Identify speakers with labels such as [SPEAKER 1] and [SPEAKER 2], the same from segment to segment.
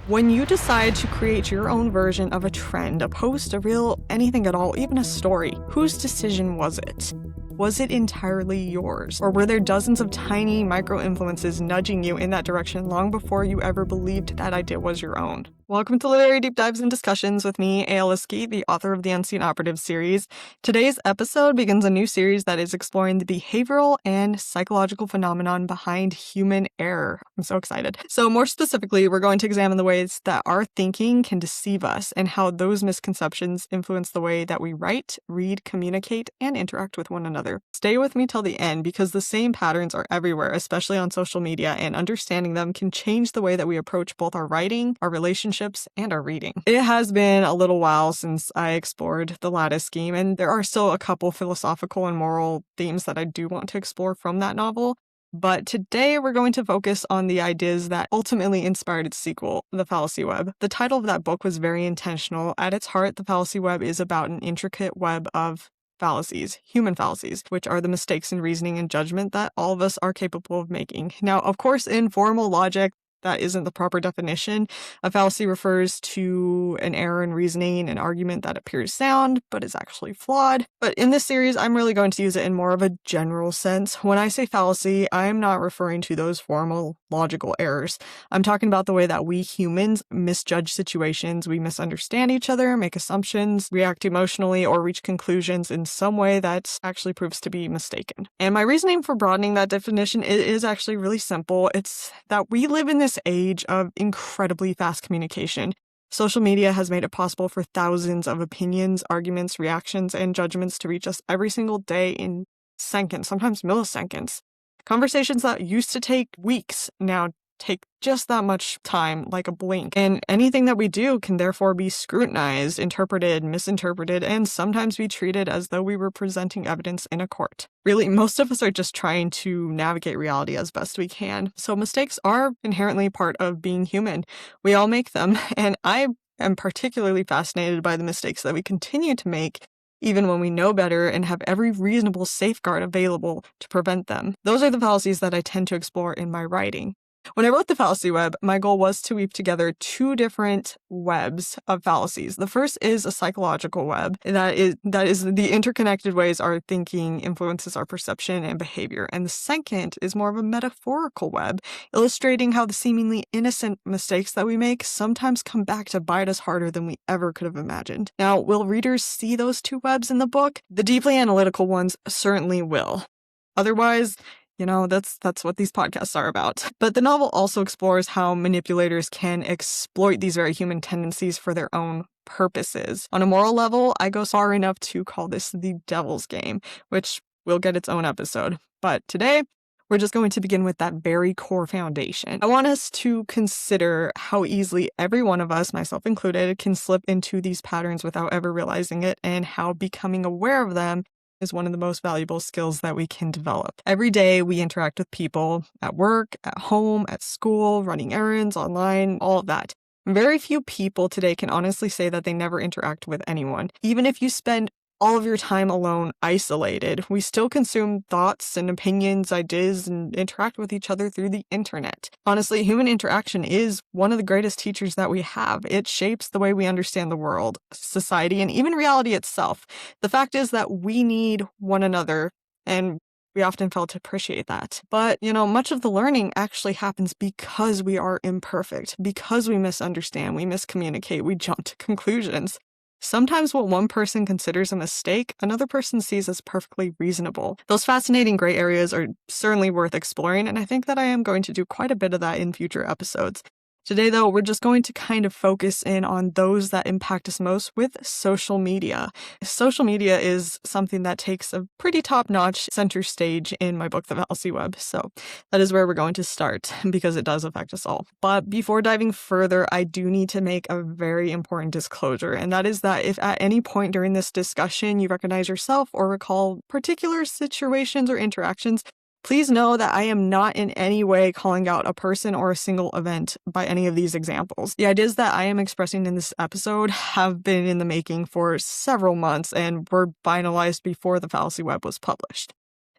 [SPEAKER 1] When you decide to create your own version of a trend, a post, a reel, anything at all, even a story, whose decision was it? Was it entirely yours? Or were there dozens of tiny micro-influences nudging you in that direction long before you ever believed that idea was your own? Welcome to Literary Deep Dives and Discussions with me, A.L. Iski, the author of the Unseen Operative series. Today's episode begins a new series that is exploring the behavioral and psychological phenomenon behind human error. I'm so excited. So more specifically, we're going to examine the ways that our thinking can deceive us and how those misconceptions influence the way that we write, read, communicate, and interact with one another. Stay with me till the end because the same patterns are everywhere, especially on social media, and understanding them can change the way that we approach both our writing, our relationships, and our reading. It has been a little while since I explored the lattice scheme, and there are still a couple philosophical and moral themes that I do want to explore from that novel. But today we're going to focus on the ideas that ultimately inspired its sequel, The Fallacy Web. The title of that book was very intentional. At its heart, The Fallacy Web is about an intricate web of fallacies, human fallacies, which are the mistakes in reasoning and judgment that all of us are capable of making. Now, of course, in formal logic, that isn't the proper definition. A fallacy refers to an error in reasoning, an argument that appears sound, but is actually flawed. But in this series, I'm really going to use it in more of a general sense. When I say fallacy, I'm not referring to those formal logical errors. I'm talking about the way that we humans misjudge situations, we misunderstand each other, make assumptions, react emotionally, or reach conclusions in some way that actually proves to be mistaken. And my reasoning for broadening that definition is actually really simple. It's that we live in this age of incredibly fast communication. Social media has made it possible for thousands of opinions, arguments, reactions, and judgments to reach us every single day in seconds, sometimes milliseconds. Conversations that used to take weeks now take just that much time, like a blink. And anything that we do can therefore be scrutinized, interpreted, misinterpreted, and sometimes be treated as though we were presenting evidence in a court. Really, most of us are just trying to navigate reality as best we can. So mistakes are inherently part of being human. We all make them, and I am particularly fascinated by the mistakes that we continue to make even when we know better and have every reasonable safeguard available to prevent them. Those are the fallacies that I tend to explore in my writing. When I wrote The Fallacy Web, my goal was to weave together two different webs of fallacies. The first is a psychological web. That is the interconnected ways our thinking influences our perception and behavior. And the second is more of a metaphorical web, illustrating how the seemingly innocent mistakes that we make sometimes come back to bite us harder than we ever could have imagined. Now, will readers see those two webs in the book? The deeply analytical ones certainly will. Otherwise, that's what these podcasts are about. But the novel also explores how manipulators can exploit these very human tendencies for their own purposes. On a moral level, I go far enough to call this the devil's game, which will get its own episode. But today, we're just going to begin with that very core foundation. I want us to consider how easily every one of us, myself included, can slip into these patterns without ever realizing it, and how becoming aware of them is one of the most valuable skills that we can develop. Every day we interact with people at work, at home, at school, running errands, online, all of that. Very few people today can honestly say that they never interact with anyone. Even if you spend all of your time alone, isolated, we still consume thoughts and opinions, ideas, and interact with each other through the internet. Honestly, human interaction is one of the greatest teachers that we have. It shapes the way we understand the world, society, and even reality itself. The fact is that we need one another, and we often fail to appreciate that. But, much of the learning actually happens because we are imperfect, because we misunderstand, we miscommunicate, we jump to conclusions. Sometimes what one person considers a mistake, another person sees as perfectly reasonable. Those fascinating gray areas are certainly worth exploring, and I think that I am going to do quite a bit of that in future episodes. Today, though, we're just going to kind of focus in on those that impact us most with social media. Social media is something that takes a pretty top-notch center stage in my book, The Fallacy Web. So that is where we're going to start because it does affect us all. But before diving further, I do need to make a very important disclosure, and that is that if at any point during this discussion you recognize yourself or recall particular situations or interactions, please know that I am not in any way calling out a person or a single event by any of these examples. The ideas that I am expressing in this episode have been in the making for several months and were finalized before The Fallacy Web was published.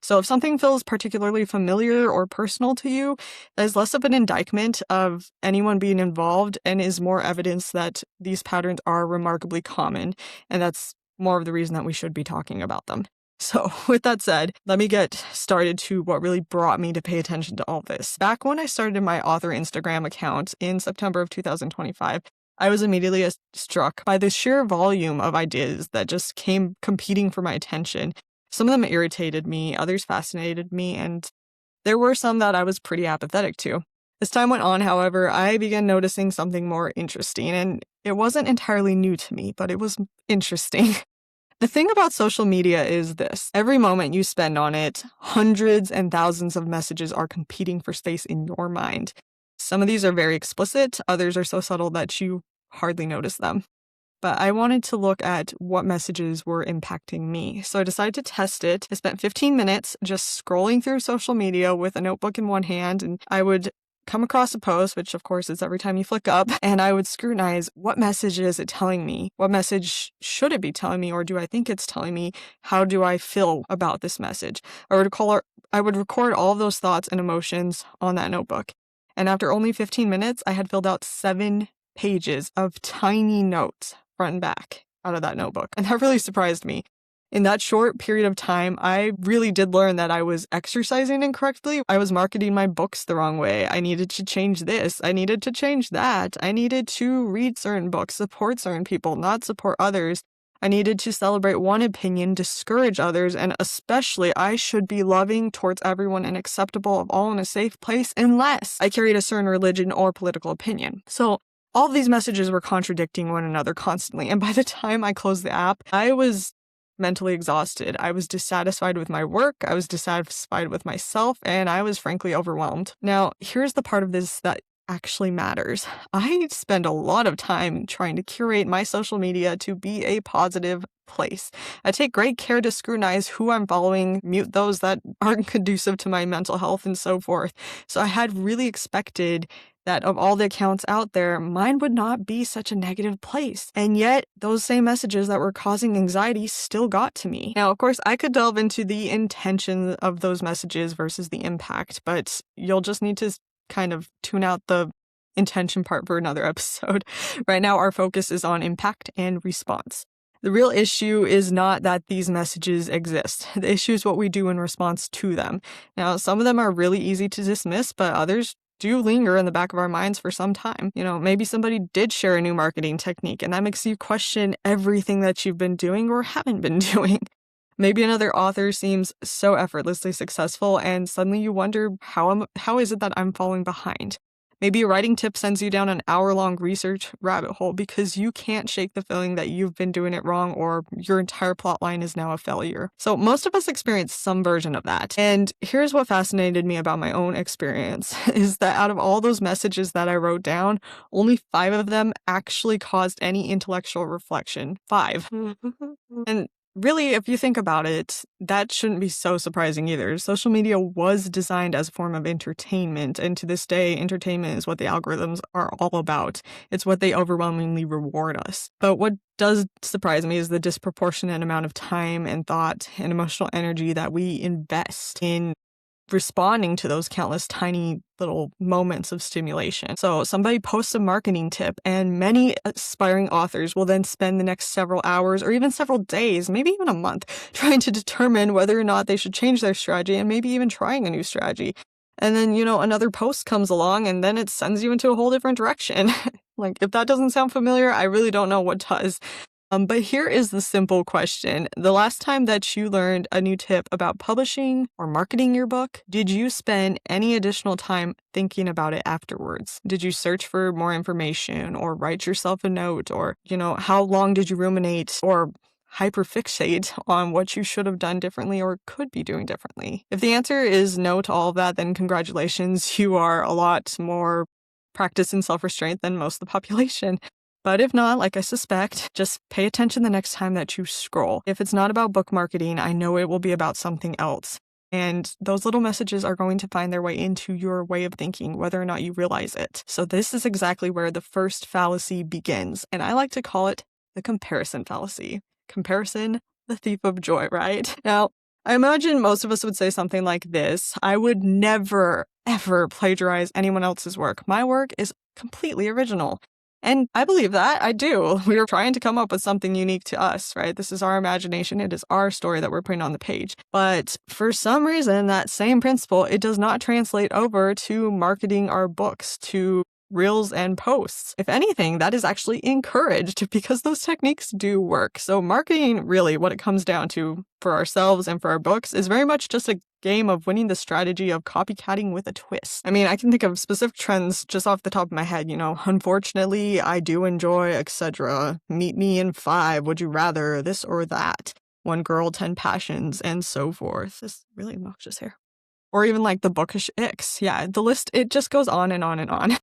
[SPEAKER 1] So if something feels particularly familiar or personal to you, that is less of an indictment of anyone being involved and is more evidence that these patterns are remarkably common, and that's more of the reason that we should be talking about them. So with that said, let me get started to what really brought me to pay attention to all this. Back when I started my author Instagram account in September of 2025, I was immediately struck by the sheer volume of ideas that just came competing for my attention. Some of them irritated me, others fascinated me, and there were some that I was pretty apathetic to. As time went on, however, I began noticing something more interesting, and it wasn't entirely new to me, but it was interesting. The thing about social media is this: every moment you spend on it, hundreds and thousands of messages are competing for space in your mind. Some of these are very explicit, others are so subtle that you hardly notice them. But I wanted to look at what messages were impacting me. So I decided to test it. I spent 15 minutes just scrolling through social media with a notebook in one hand, and I would come across a post, which of course is every time you flick up, and I would scrutinize, what message is it telling me? What message should it be telling me, or do I think it's telling me? How do I feel about this message? I would record all of those thoughts and emotions on that notebook. And after only 15 minutes, I had filled out 7 pages of tiny notes, front and back, out of that notebook. And that really surprised me. In that short period of time, I really did learn that I was exercising incorrectly. I was marketing my books the wrong way. I needed to change this. I needed to change that. I needed to read certain books, support certain people, not support others. I needed to celebrate one opinion, discourage others, and especially I should be loving towards everyone and acceptable of all in a safe place unless I carried a certain religion or political opinion. So all of these messages were contradicting one another constantly. And by the time I closed the app, I was mentally exhausted. I was dissatisfied with my work, I was dissatisfied with myself, and I was frankly overwhelmed. Now, here's the part of this that actually matters. I spend a lot of time trying to curate my social media to be a positive place. I take great care to scrutinize who I'm following, mute those that aren't conducive to my mental health, and so forth. So I had really expected that of all the accounts out there, mine would not be such a negative place. And yet, those same messages that were causing anxiety still got to me. Now, of course, I could delve into the intention of those messages versus the impact, but you'll just need to kind of tune out the intention part for another episode. Right now, our focus is on impact and response. The real issue is not that these messages exist. The issue is what we do in response to them. Now, some of them are really easy to dismiss, but others do linger in the back of our minds for some time. Maybe somebody did share a new marketing technique, and that makes you question everything that you've been doing or haven't been doing. Maybe another author seems so effortlessly successful, and suddenly you wonder, how is it that I'm falling behind? Maybe a writing tip sends you down an hour-long research rabbit hole because you can't shake the feeling that you've been doing it wrong or your entire plotline is now a failure. So most of us experience some version of that. And here's what fascinated me about my own experience is that out of all those messages that I wrote down, only 5 of them actually caused any intellectual reflection. 5. And really, if you think about it, that shouldn't be so surprising either. Social media was designed as a form of entertainment, and to this day, entertainment is what the algorithms are all about. It's what they overwhelmingly reward us. But what does surprise me is the disproportionate amount of time and thought and emotional energy that we invest in responding to those countless tiny little moments of stimulation. So somebody posts a marketing tip, and many aspiring authors will then spend the next several hours or even several days, maybe even a month, trying to determine whether or not they should change their strategy and maybe even trying a new strategy. And then, another post comes along and then it sends you into a whole different direction. Like, if that doesn't sound familiar, I really don't know what does. But here is the simple question. The last time that you learned a new tip about publishing or marketing your book, did you spend any additional time thinking about it afterwards? Did you search for more information or write yourself a note? Or, how long did you ruminate or hyperfixate on what you should have done differently or could be doing differently? If the answer is no to all of that, then congratulations, you are a lot more practiced in self-restraint than most of the population. But if not, like I suspect, just pay attention the next time that you scroll. If it's not about book marketing, I know it will be about something else. And those little messages are going to find their way into your way of thinking, whether or not you realize it. So this is exactly where the first fallacy begins. And I like to call it the comparison fallacy. Comparison, the thief of joy, right? Now, I imagine most of us would say something like this: I would never, ever plagiarize anyone else's work. My work is completely original. And I believe that. I do. We are trying to come up with something unique to us, right? This is our imagination. It is our story that we're putting on the page. But for some reason, that same principle, it does not translate over to marketing our books, to reels and posts. If anything, that is actually encouraged because those techniques do work. So marketing, really, what it comes down to for ourselves and for our books, is very much just a game of winning the strategy of copycatting with a twist. I mean, I can think of specific trends just off the top of my head, unfortunately, I do enjoy, etc. Meet me in 5, would you rather, this or that. One girl, 10 passions, and so forth. This is really obnoxious here. Or even like the bookish icks. Yeah, the list, it just goes on and on and on.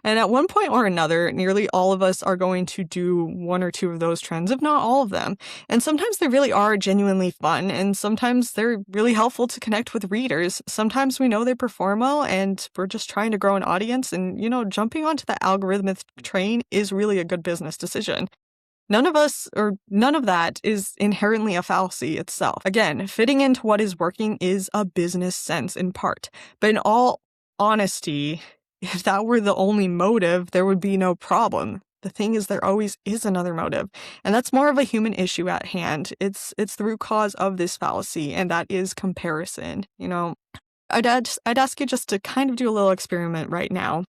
[SPEAKER 1] And at one point or another, nearly all of us are going to do one or two of those trends, if not all of them. And sometimes they really are genuinely fun, and sometimes they're really helpful to connect with readers. Sometimes we know they perform well, and we're just trying to grow an audience, and, jumping onto the algorithmic train is really a good business decision. None of that is inherently a fallacy itself. Again, fitting into what is working is a business sense in part. But in all honesty, if that were the only motive, there would be no problem. The thing is, there always is another motive, and that's more of a human issue at hand. It's the root cause of this fallacy, and that is comparison. I'd ask you just to kind of do a little experiment right now.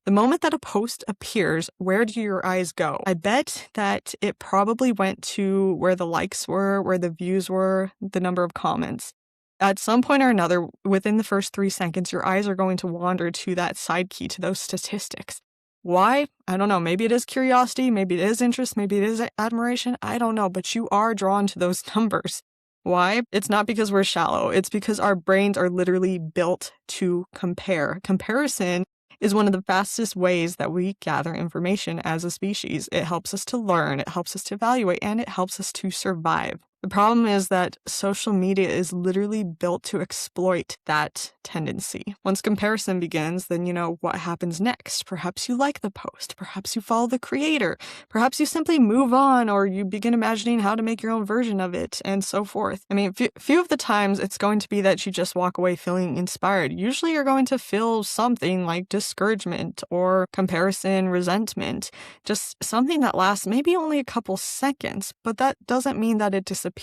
[SPEAKER 1] The moment that a post appears, where do your eyes go? I bet that it probably went to where the likes were, where the views were, the number of comments. At some point or another, within the first 3 seconds, your eyes are going to wander to that side key, to those statistics. Why? I don't know. Maybe it is curiosity, maybe it is interest, maybe it is admiration. I don't know, but you are drawn to those numbers. Why? It's not because we're shallow. It's because our brains are literally built to compare. Comparison is one of the fastest ways that we gather information as a species. It helps us to learn, it helps us to evaluate, and it helps us to survive. The problem is that social media is literally built to exploit that tendency. Once comparison begins, then what happens next. Perhaps you like the post, perhaps you follow the creator, perhaps you simply move on, or you begin imagining how to make your own version of it, and so forth. I mean, few of the times it's going to be that you just walk away feeling inspired. Usually you're going to feel something like discouragement or comparison, resentment, just something that lasts maybe only a couple seconds, but that doesn't mean that it disappears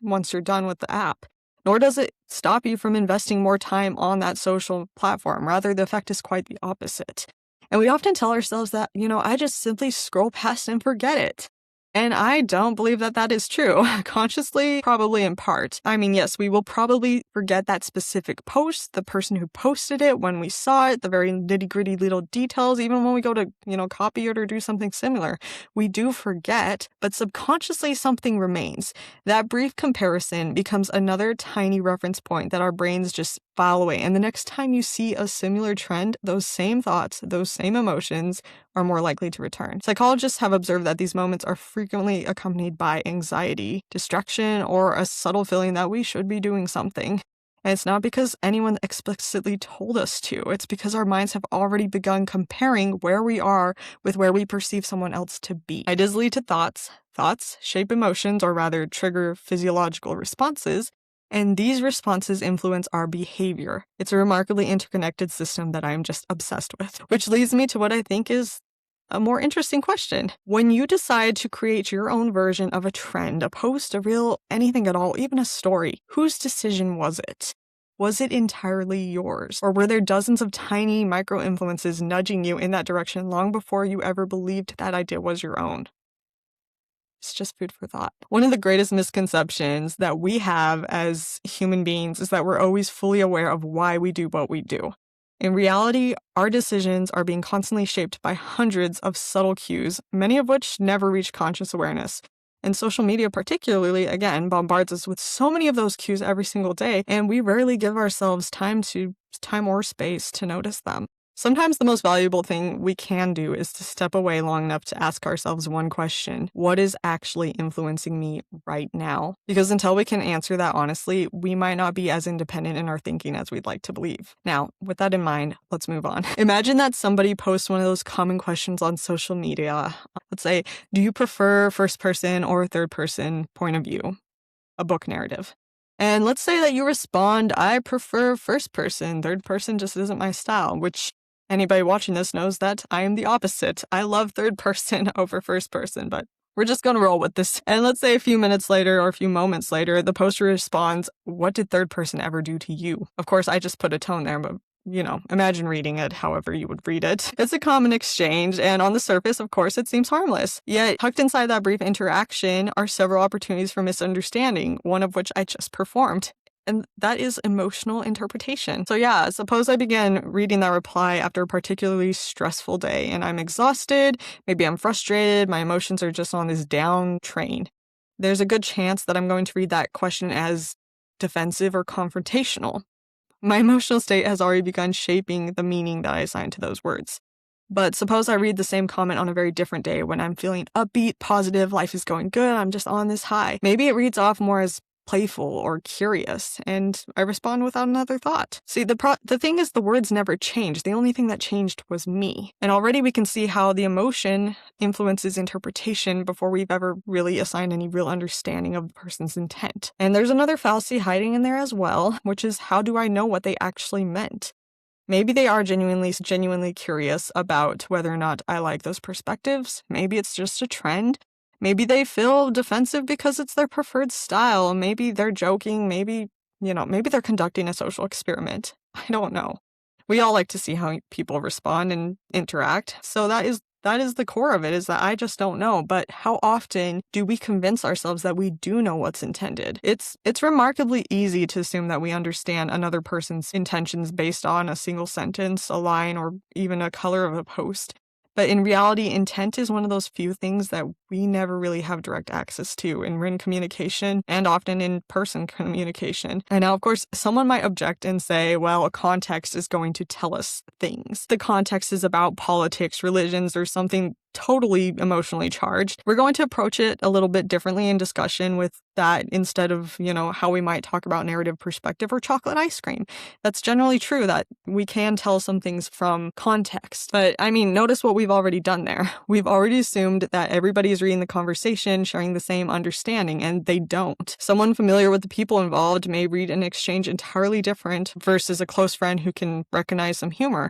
[SPEAKER 1] once you're done with the app. Nor does it stop you from investing more time on that social platform. Rather, the effect is quite the opposite. And we often tell ourselves that, I just simply scroll past and forget it. And I don't believe that that is true. Consciously, probably in part. I mean, yes, we will probably forget that specific post, the person who posted it, when we saw it, the very nitty-gritty little details, even when we go to, copy it or do something similar. We do forget, but subconsciously something remains. That brief comparison becomes another tiny reference point that our brains just file away. And the next time you see a similar trend, those same thoughts, those same emotions are more likely to return. Psychologists have observed that these moments are frequently accompanied by anxiety, distraction, or a subtle feeling that we should be doing something. And it's not because anyone explicitly told us to. It's because our minds have already begun comparing where we are with where we perceive someone else to be. Ideas lead to thoughts. Thoughts shape emotions, or rather trigger physiological responses. And these responses influence our behavior. It's a remarkably interconnected system that I'm just obsessed with. Which leads me to what I think is a more interesting question. When you decide to create your own version of a trend, a post, a reel, anything at all, even a story, whose decision was it? Was it entirely yours? Or were there dozens of tiny micro-influences nudging you in that direction long before you ever believed that idea was your own? It's just food for thought. One of the greatest misconceptions that we have as human beings is that we're always fully aware of why we do what we do. In reality, our decisions are being constantly shaped by hundreds of subtle cues, many of which never reach conscious awareness. And social media particularly, again, bombards us with so many of those cues every single day, and we rarely give ourselves time or space to notice them. Sometimes the most valuable thing we can do is to step away long enough to ask ourselves one question: what is actually influencing me right now? Because until we can answer that honestly, we might not be as independent in our thinking as we'd like to believe. Now, with that in mind, let's move on. Imagine that somebody posts one of those common questions on social media. Let's say, do you prefer first person or third person point of view? A book narrative. And let's say that you respond, I prefer first person. Third person just isn't my style, which anybody watching this knows that I am the opposite. I love third person over first person, but we're just going to roll with this. And let's say a few minutes later or a few moments later, the poster responds, what did third person ever do to you? Of course, I just put a tone there, but imagine reading it however you would read it. It's a common exchange, and on the surface, of course, it seems harmless. Yet, tucked inside that brief interaction are several opportunities for misunderstanding, one of which I just performed. And that is emotional interpretation. So yeah, suppose I begin reading that reply after a particularly stressful day, and I'm exhausted, maybe I'm frustrated, my emotions are just on this down train. There's a good chance that I'm going to read that question as defensive or confrontational. My emotional state has already begun shaping the meaning that I assign to those words. But suppose I read the same comment on a very different day when I'm feeling upbeat, positive, life is going good, I'm just on this high. Maybe it reads off more as playful or curious, and I respond without another thought. See, the thing is the words never changed. The only thing that changed was me. And already we can see how the emotion influences interpretation before we've ever really assigned any real understanding of the person's intent. And there's another fallacy hiding in there as well, which is how do I know what they actually meant? Maybe they are genuinely curious about whether or not I like those perspectives. Maybe it's just a trend. Maybe they feel defensive because it's their preferred style. Maybe they're joking. Maybe they're conducting a social experiment. I don't know. We all like to see how people respond and interact. So that is the core of it, is that I just don't know. But how often do we convince ourselves that we do know what's intended? It's remarkably easy to assume that we understand another person's intentions based on a single sentence, a line, or even a color of a post. But in reality, intent is one of those few things that we never really have direct access to in written communication and often in person communication. And now, of course, someone might object and say, well, a context is going to tell us things. The context is about politics, religions, or something totally emotionally charged. We're going to approach it a little bit differently in discussion with that instead of, how we might talk about narrative perspective or chocolate ice cream. That's generally true that we can tell some things from context. But notice what we've already done there. We've already assumed that everybody is reading the conversation, sharing the same understanding, and they don't. Someone familiar with the people involved may read an exchange entirely different versus a close friend who can recognize some humor.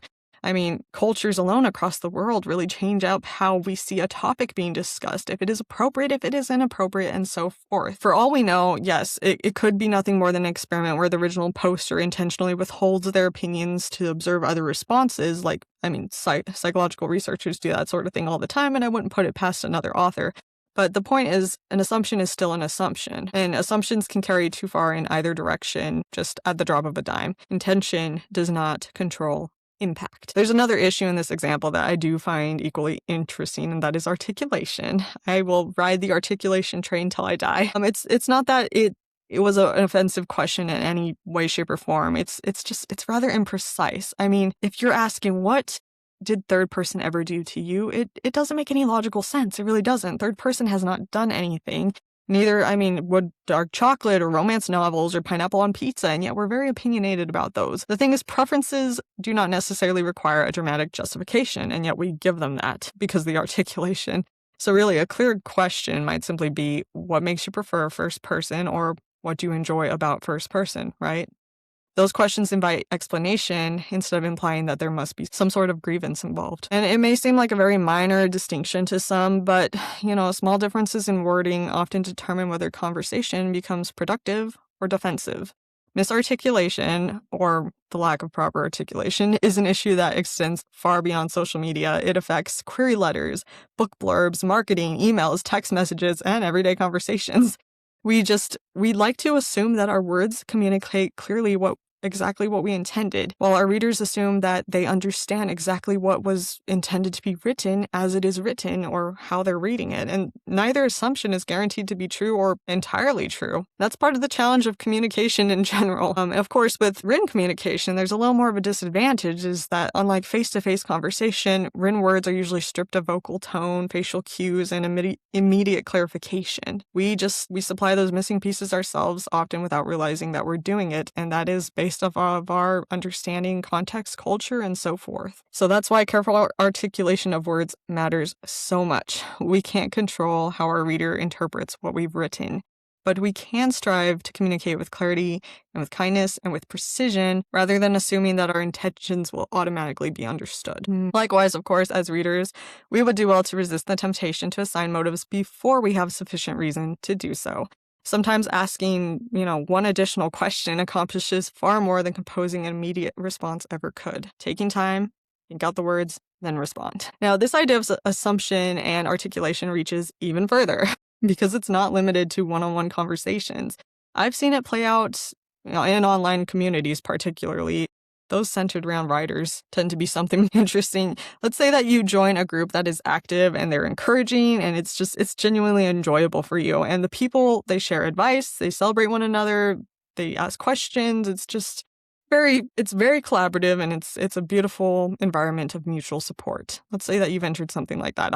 [SPEAKER 1] Cultures alone across the world really change up how we see a topic being discussed, if it is appropriate, if it is inappropriate, and so forth. For all we know, yes, it could be nothing more than an experiment where the original poster intentionally withholds their opinions to observe other responses. Psychological researchers do that sort of thing all the time, and I wouldn't put it past another author. But the point is, an assumption is still an assumption, and assumptions can carry too far in either direction, just at the drop of a dime. Intention does not control impact. There's another issue in this example that I do find equally interesting, and that is articulation. I will ride the articulation train till I die. It's not that it was an offensive question in any way, shape, or form. It's rather imprecise. If you're asking what did third person ever do to you, it doesn't make any logical sense. It really doesn't. Third person has not done anything. Neither, would dark chocolate or romance novels or pineapple on pizza, and yet we're very opinionated about those. The thing is, preferences do not necessarily require a dramatic justification, and yet we give them that because of the articulation. So really, a clear question might simply be, what makes you prefer first person, or what do you enjoy about first person, right? Those questions invite explanation instead of implying that there must be some sort of grievance involved. And it may seem like a very minor distinction to some, but, small differences in wording often determine whether conversation becomes productive or defensive. Misarticulation, or the lack of proper articulation, is an issue that extends far beyond social media. It affects query letters, book blurbs, marketing, emails, text messages, and everyday conversations. We like to assume that our words communicate clearly exactly what we intended, while our readers assume that they understand exactly what was intended to be written as it is written or how they're reading it. And neither assumption is guaranteed to be true or entirely true. That's part of the challenge of communication in general. Of course, with written communication, there's a little more of a disadvantage, is that unlike face-to-face conversation, written words are usually stripped of vocal tone, facial cues, and immediate clarification. We supply those missing pieces ourselves, often without realizing that we're doing it, and that is based off of our understanding context, culture, and so forth. So that's why careful articulation of words matters so much. We can't control how our reader interprets what we've written. but we can strive to communicate with clarity and with kindness and with precision rather than assuming that our intentions will automatically be understood. Likewise, of course, as readers, we would do well to resist the temptation to assign motives before we have sufficient reason to do so. Sometimes asking, one additional question accomplishes far more than composing an immediate response ever could. Taking time, think out the words, then respond. Now, this idea of assumption and articulation reaches even further because it's not limited to one-on-one conversations. I've seen it play out in online communities, particularly. Those centered around writers tend to be something interesting. Let's say that you join a group that is active and they're encouraging and it's genuinely enjoyable for you. And the people, they share advice, they celebrate one another, they ask questions. It's very collaborative and it's a beautiful environment of mutual support. Let's say that you've entered something like that.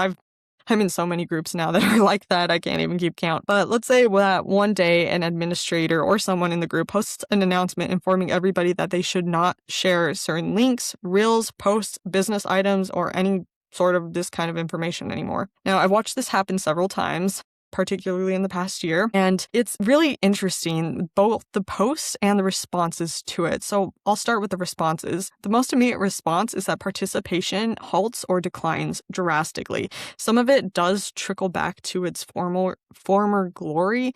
[SPEAKER 1] I'm in so many groups now that are like that, I can't even keep count. But let's say that one day an administrator or someone in the group posts an announcement informing everybody that they should not share certain links, reels, posts, business items, or any sort of this kind of information anymore. Now, I've watched this happen several times, particularly in the past year. And it's really interesting, both the posts and the responses to it. So I'll start with the responses. The most immediate response is that participation halts or declines drastically. Some of it does trickle back to its former glory,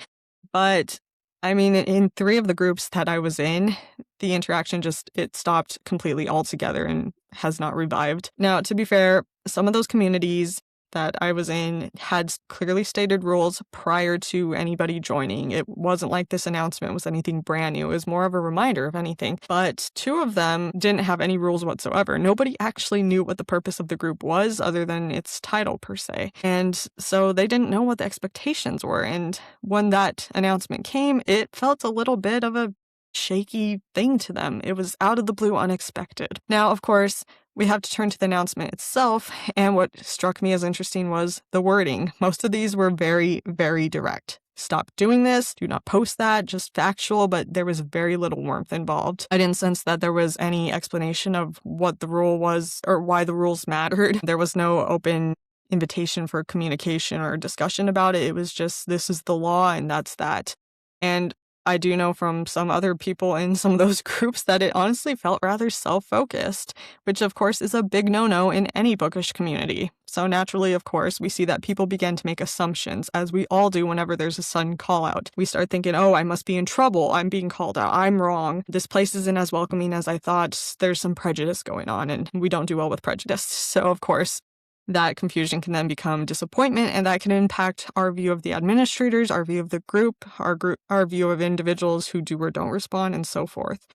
[SPEAKER 1] but in 3 of the groups that I was in, the interaction it stopped completely altogether and has not revived. Now, to be fair, some of those communities that I was in had clearly stated rules prior to anybody joining. It wasn't like this announcement was anything brand new. It was more of a reminder of anything. But 2 of them didn't have any rules whatsoever. Nobody actually knew what the purpose of the group was other than its title per se. And so they didn't know what the expectations were. And when that announcement came, it felt a little bit of a shaky thing to them. It was out of the blue, unexpected. Now, of course, we have to turn to the announcement itself, and what struck me as interesting was the wording. Most of these were very, very direct. Stop doing this, do not post that, just factual, but there was very little warmth involved. I didn't sense that there was any explanation of what the rule was or why the rules mattered. There was no open invitation for communication or discussion about it. It was just, this is the law and that's that. And I do know from some other people in some of those groups that it honestly felt rather self-focused, which of course is a big no-no in any bookish community. So naturally, of course, we see that people begin to make assumptions, as we all do whenever there's a sudden call out. We start thinking, oh, I must be in trouble. I'm being called out. I'm wrong. This place isn't as welcoming as I thought. There's some prejudice going on, and we don't do well with prejudice. So of course, that confusion can then become disappointment, and that can impact our view of the administrators, our view of the group, our view of individuals who do or don't respond, and so forth.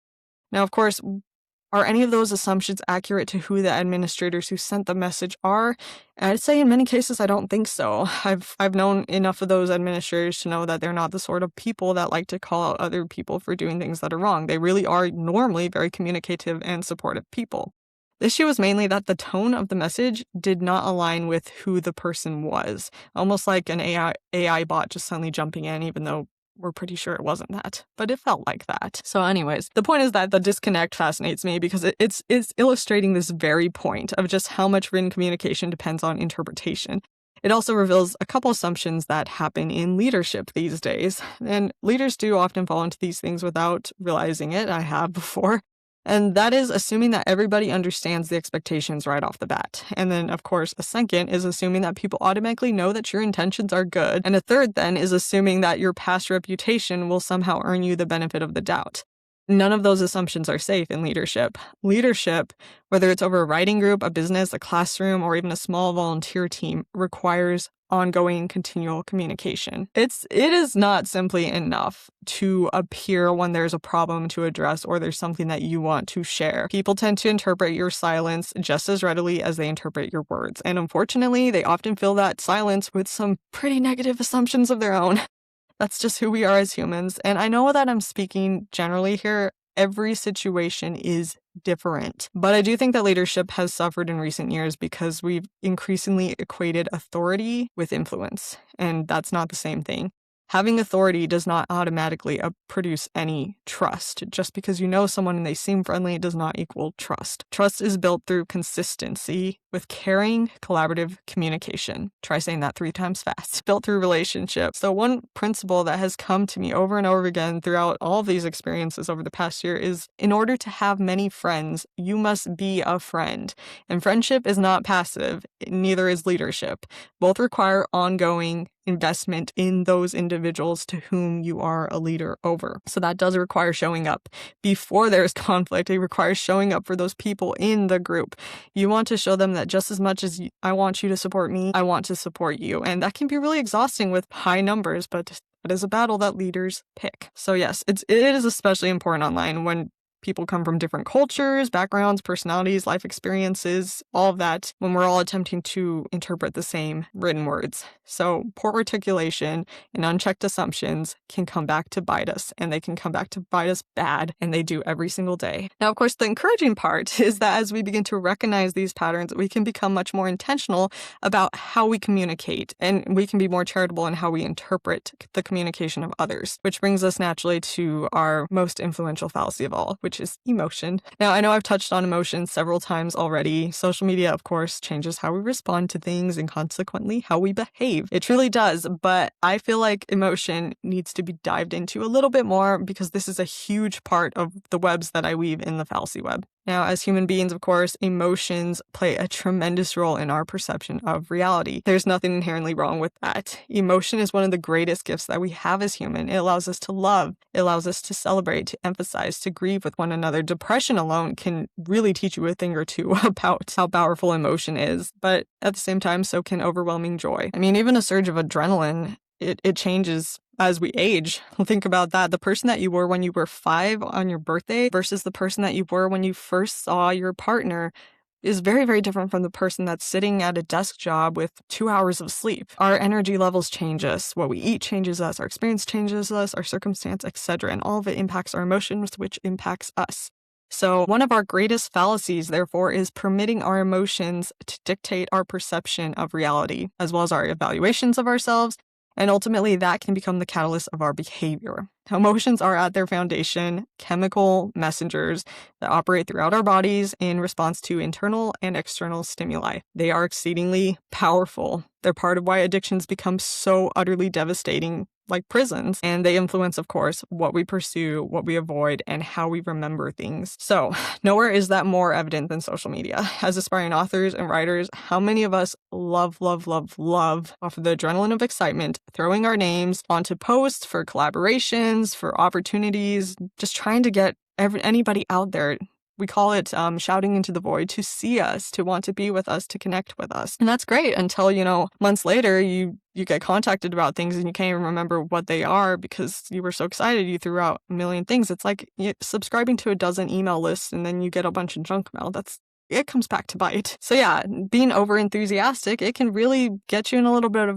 [SPEAKER 1] Now, of course, are any of those assumptions accurate to who the administrators who sent the message are? I'd say in many cases, I don't think so. I've known enough of those administrators to know that they're not the sort of people that like to call out other people for doing things that are wrong. They really are normally very communicative and supportive people. The issue was mainly that the tone of the message did not align with who the person was, almost like an AI bot just suddenly jumping in, even though we're pretty sure it wasn't that, but it felt like that. So anyways, the point is that the disconnect fascinates me because it's illustrating this very point of just how much written communication depends on interpretation. It also reveals a couple assumptions that happen in leadership these days, and leaders do often fall into these things without realizing it. I have before. And that is assuming that everybody understands the expectations right off the bat. And then, of course, a second is assuming that people automatically know that your intentions are good. And a third, then, is assuming that your past reputation will somehow earn you the benefit of the doubt. None of those assumptions are safe in leadership. Leadership, whether it's over a writing group, a business, a classroom, or even a small volunteer team, requires ongoing continual communication. It is not simply enough to appear when there's a problem to address or there's something that you want to share. People tend to interpret your silence just as readily as they interpret your words. And unfortunately, they often fill that silence with some pretty negative assumptions of their own. That's just who we are as humans. And I know that I'm speaking generally here. Every situation is different. But I do think that leadership has suffered in recent years because we've increasingly equated authority with influence. And that's not the same thing. Having authority does not automatically produce any trust. Just because you know someone and they seem friendly does not equal trust. Trust is built through consistency with caring, collaborative communication. Try saying that 3 times fast. Built through relationships. So one principle that has come to me over and over again throughout all of these experiences over the past year is, in order to have many friends, you must be a friend. And friendship is not passive, neither is leadership. Both require ongoing investment in those individuals to whom you are a leader over. So that does require showing up before there's conflict. It requires showing up for those people in the group. You want to show them that just as much as I want you to support me, I want to support you. And that can be really exhausting with high numbers, but it is a battle that leaders pick. So yes, it is especially important online when people come from different cultures, backgrounds, personalities, life experiences, all of that, when we're all attempting to interpret the same written words. So poor articulation and unchecked assumptions can come back to bite us, and they can come back to bite us bad, and they do every single day. Now, of course, the encouraging part is that as we begin to recognize these patterns, we can become much more intentional about how we communicate, and we can be more charitable in how we interpret the communication of others, which brings us naturally to our most influential fallacy of all, which is emotion. Now, I know I've touched on emotion several times already. Social media, of course, changes how we respond to things and consequently how we behave. It truly does, but I feel like emotion needs to be dived into a little bit more because this is a huge part of the webs that I weave in the Fallacy Web. Now, as human beings, of course, emotions play a tremendous role in our perception of reality. There's nothing inherently wrong with that. Emotion is one of the greatest gifts that we have as human. It allows us to love. It allows us to celebrate, to emphasize, to grieve with one another. Depression alone can really teach you a thing or two about how powerful emotion is. But at the same time, so can overwhelming joy. I mean, even a surge of adrenaline, it changes as we age. Think about that. The person that you were when you were 5 on your birthday versus the person that you were when you first saw your partner is very, very different from the person that's sitting at a desk job with 2 hours of sleep. Our energy levels change us. What we eat changes us. Our experience changes us, our circumstance, etc. And all of it impacts our emotions, which impacts us. So one of our greatest fallacies, therefore, is permitting our emotions to dictate our perception of reality, as well as our evaluations of ourselves. And ultimately, that can become the catalyst of our behavior. Emotions are at their foundation chemical messengers that operate throughout our bodies in response to internal and external stimuli. They are exceedingly powerful. They're part of why addictions become so utterly devastating, like prisons. And they influence, of course, what we pursue, what we avoid, and how we remember things. So nowhere is that more evident than social media. As aspiring authors and writers, how many of us love off of the adrenaline of excitement, throwing our names onto posts for collaborations, for opportunities, just trying to get anybody out there. We call it shouting into the void, to see us, to want to be with us, to connect with us. And that's great until, months later, you get contacted about things and you can't even remember what they are because you were so excited you threw out a million things. It's like subscribing to a dozen email lists and then you get a bunch of junk mail. It comes back to bite. So yeah, being over enthusiastic, it can really get you in a little bit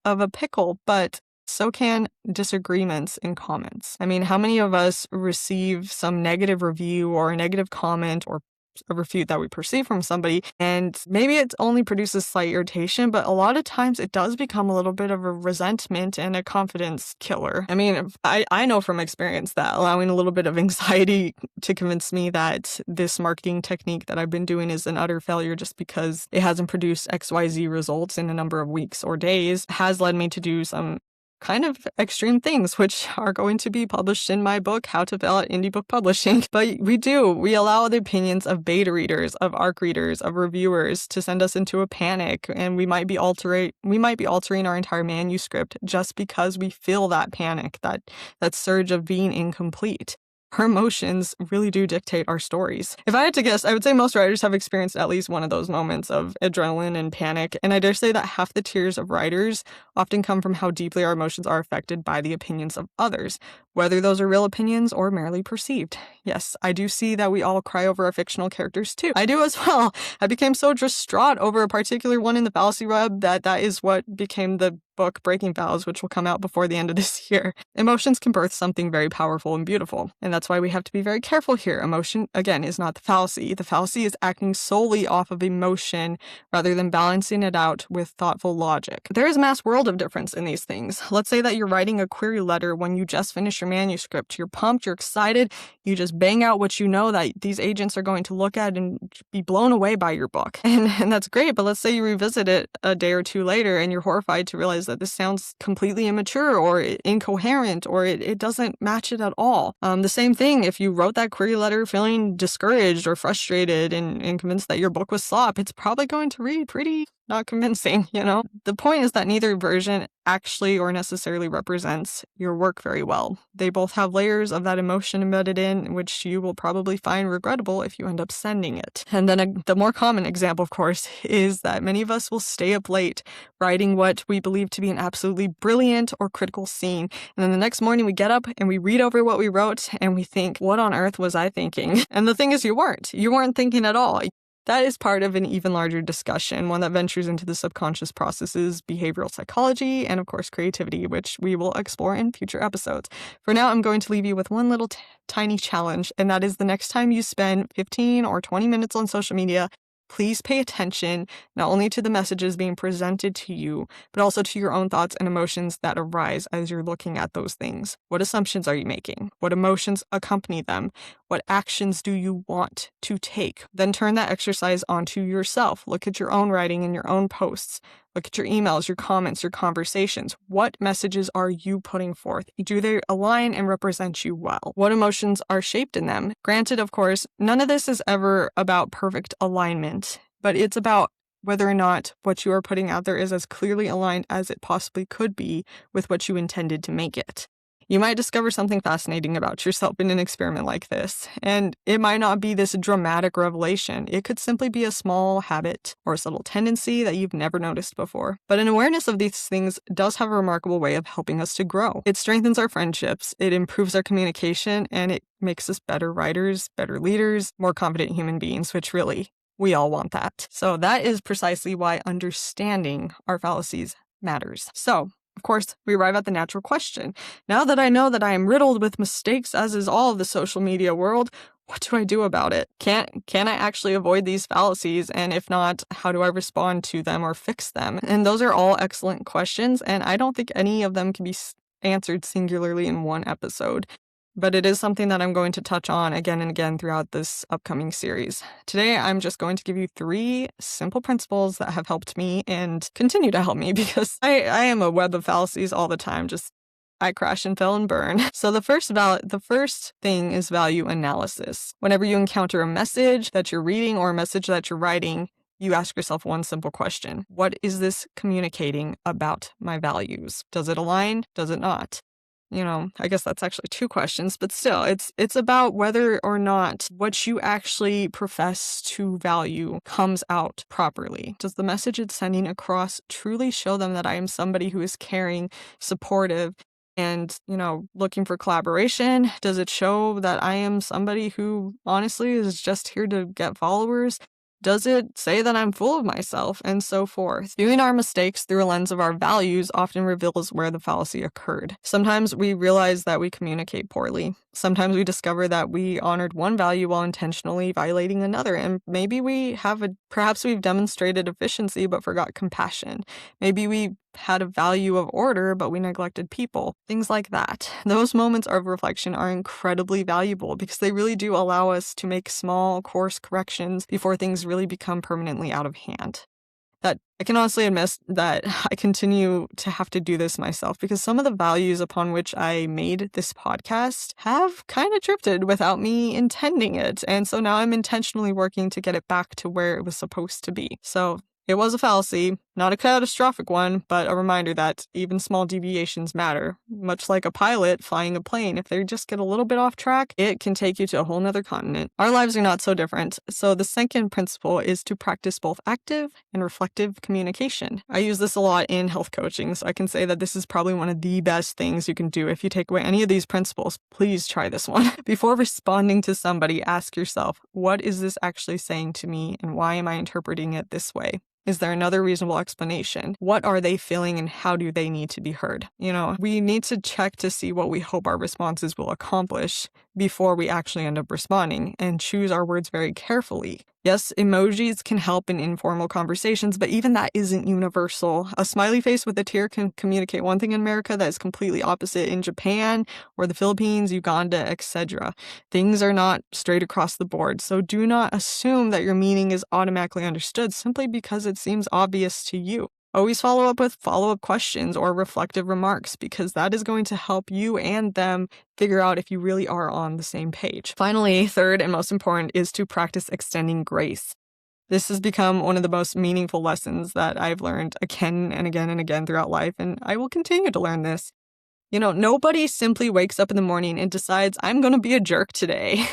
[SPEAKER 1] of a pickle, but so can disagreements in comments. I mean, how many of us receive some negative review or a negative comment or a refute that we perceive from somebody, and maybe it only produces slight irritation, but a lot of times it does become a little bit of a resentment and a confidence killer. I mean, I know from experience that allowing a little bit of anxiety to convince me that this marketing technique that I've been doing is an utter failure just because it hasn't produced XYZ results in a number of weeks or days has led me to do some kind of extreme things, which are going to be published in my book, How to Fail at Indie Book Publishing. But we allow the opinions of beta readers, of ARC readers, of reviewers to send us into a panic, and we might be altering our entire manuscript just because we feel that panic, that surge of being incomplete. Our emotions really do dictate our stories. If I had to guess, I would say most writers have experienced at least one of those moments of adrenaline and panic, and I dare say that half the tears of writers often come from how deeply our emotions are affected by the opinions of others. whether those are real opinions or merely perceived. Yes, I do see that we all cry over our fictional characters too. I do as well. I became so distraught over a particular one in the Fallacy Web that is what became the book Breaking Vows, which will come out before the end of this year. Emotions can birth something very powerful and beautiful, and that's why we have to be very careful here. Emotion, again, is not the fallacy. The fallacy is acting solely off of emotion rather than balancing it out with thoughtful logic. There is a mass world of difference in these things. Let's say that you're writing a query letter when you just finished your manuscript. You're pumped, you're excited, you just bang out what you know that these agents are going to look at and be blown away by your book. And that's great, but let's say you revisit it a day or two later and you're horrified to realize that this sounds completely immature or incoherent or it doesn't match it at all. The same thing, if you wrote that query letter feeling discouraged or frustrated and convinced that your book was slop, it's probably going to read pretty not convincing, you know? The point is that neither version actually or necessarily represents your work very well. They both have layers of that emotion embedded in, which you will probably find regrettable if you end up sending it. And then the more common example, of course, is that many of us will stay up late writing what we believe to be an absolutely brilliant or critical scene. And then the next morning we get up and we read over what we wrote and we think, what on earth was I thinking? And the thing is, you weren't thinking at all. That is part of an even larger discussion, one that ventures into the subconscious processes, behavioral psychology, and of course creativity, which we will explore in future episodes. For now, I'm going to leave you with one little tiny challenge, and that is the next time you spend 15 or 20 minutes on social media, please pay attention not only to the messages being presented to you, but also to your own thoughts and emotions that arise as you're looking at those things. What assumptions are you making? What emotions accompany them? What actions do you want to take? Then turn that exercise onto yourself. Look at your own writing and your own posts. Look at your emails, your comments, your conversations. What messages are you putting forth? Do they align and represent you well? What emotions are shaped in them? Granted, of course, none of this is ever about perfect alignment, but it's about whether or not what you are putting out there is as clearly aligned as it possibly could be with what you intended to make it. You might discover something fascinating about yourself in an experiment like this, and it might not be this dramatic revelation. It could simply be a small habit or a subtle tendency that you've never noticed before. But an awareness of these things does have a remarkable way of helping us to grow. It strengthens our friendships, it improves our communication, and it makes us better writers, better leaders, more confident human beings, which really, we all want that. So that is precisely why understanding our fallacies matters. So, of course, we arrive at the natural question. Now that I know that I am riddled with mistakes, as is all of the social media world, what do I do about it? Can I actually avoid these fallacies? And if not, how do I respond to them or fix them? And those are all excellent questions, and I don't think any of them can be answered singularly in one episode. But it is something that I'm going to touch on again and again throughout this upcoming series. Today, I'm just going to give you 3 simple principles that have helped me and continue to help me because I am a web of fallacies all the time. I crash and fail and burn. So the first thing is value analysis. Whenever you encounter a message that you're reading or a message that you're writing, you ask yourself one simple question. What is this communicating about my values? Does it align? Does it not? I guess that's actually 2 questions, but still, it's about whether or not what you actually profess to value comes out properly. Does the message it's sending across truly show them that I am somebody who is caring, supportive, and, looking for collaboration? Does it show that I am somebody who honestly is just here to get followers? Does it say that I'm full of myself, and so forth? Viewing our mistakes through a lens of our values often reveals where the fallacy occurred. Sometimes we realize that we communicate poorly. Sometimes we discover that we honored one value while intentionally violating another, and maybe perhaps we've demonstrated efficiency but forgot compassion. Maybe we had a value of order, but we neglected people. Things like that. Those moments of reflection are incredibly valuable because they really do allow us to make small course corrections before things really become permanently out of hand. That I can honestly admit that I continue to have to do this myself because some of the values upon which I made this podcast have kind of drifted without me intending it. And so now I'm intentionally working to get it back to where it was supposed to be. So It was a fallacy, not a catastrophic one, but a reminder that even small deviations matter. Much like a pilot flying a plane, if they just get a little bit off track, it can take you to a whole nother continent. Our lives are not so different. So the second principle is to practice both active and reflective communication. I use this a lot in health coaching, so I can say that this is probably one of the best things you can do. If you take away any of these principles, please try this one. Before responding to somebody, ask yourself, what is this actually saying to me, and why am I interpreting it this way? Is there another reasonable explanation? What are they feeling and how do they need to be heard? We need to check to see what we hope our responses will accomplish before we actually end up responding, and choose our words very carefully. Yes, emojis can help in informal conversations, but even that isn't universal. A smiley face with a tear can communicate one thing in America that is completely opposite in Japan or the Philippines, Uganda, etc. Things are not straight across the board, so do not assume that your meaning is automatically understood simply because it seems obvious to you. Always follow up with follow-up questions or reflective remarks, because that is going to help you and them figure out if you really are on the same page. Finally, third and most important is to practice extending grace. This has become one of the most meaningful lessons that I've learned again and again and again throughout life, and I will continue to learn this. Nobody simply wakes up in the morning and decides, I'm going to be a jerk today.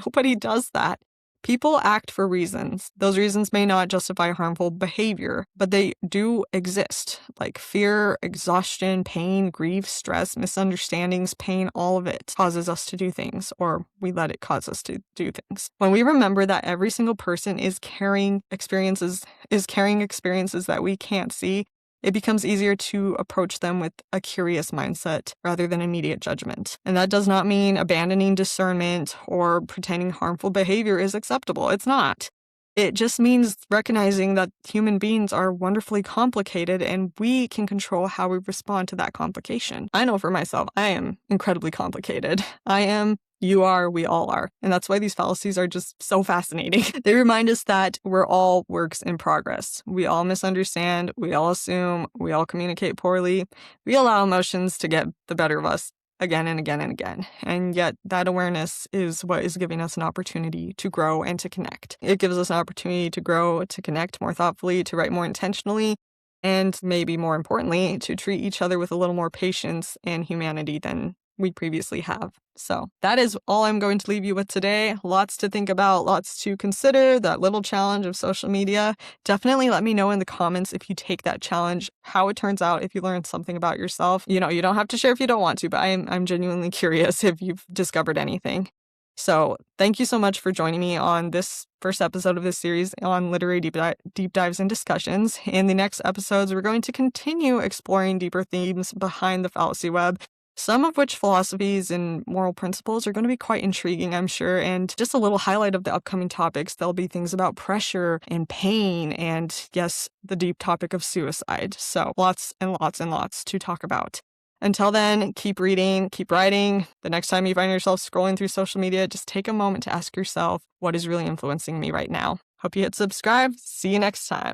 [SPEAKER 1] Nobody does that. People act for reasons. Those reasons may not justify harmful behavior, but they do exist. Like fear, exhaustion, pain, grief, stress, misunderstandings, pain, all of it causes us to do things, or we let it cause us to do things. When we remember that every single person is carrying experiences that we can't see, it becomes easier to approach them with a curious mindset rather than immediate judgment. And that does not mean abandoning discernment or pretending harmful behavior is acceptable. It's not. It just means recognizing that human beings are wonderfully complicated and we can control how we respond to that complication. I know for myself, I am incredibly complicated. I am, you are, we all are. And that's why these fallacies are just so fascinating. They remind us that we're all works in progress. We all misunderstand, we all assume, we all communicate poorly. We allow emotions to get the better of us again and again and again. And yet that awareness is what is giving us an opportunity to grow and to connect. It gives us an opportunity to grow, to connect more thoughtfully, to write more intentionally, and maybe more importantly, to treat each other with a little more patience and humanity than we previously have. So that is all I'm going to leave you with today. Lots to think about, lots to consider, that little challenge of social media. Definitely let me know in the comments if you take that challenge, how it turns out, if you learned something about yourself. You don't have to share if you don't want to, but I'm genuinely curious if you've discovered anything. So thank you so much for joining me on this first episode of this series on literary deep dives and discussions. In the next episodes, we're going to continue exploring deeper themes behind the fallacy web, some of which philosophies and moral principles are going to be quite intriguing, I'm sure. And just a little highlight of the upcoming topics, there'll be things about pressure and pain and, yes, the deep topic of suicide. So lots and lots and lots to talk about. Until then, keep reading, keep writing. The next time you find yourself scrolling through social media, just take a moment to ask yourself, what is really influencing me right now? Hope you hit subscribe. See you next time.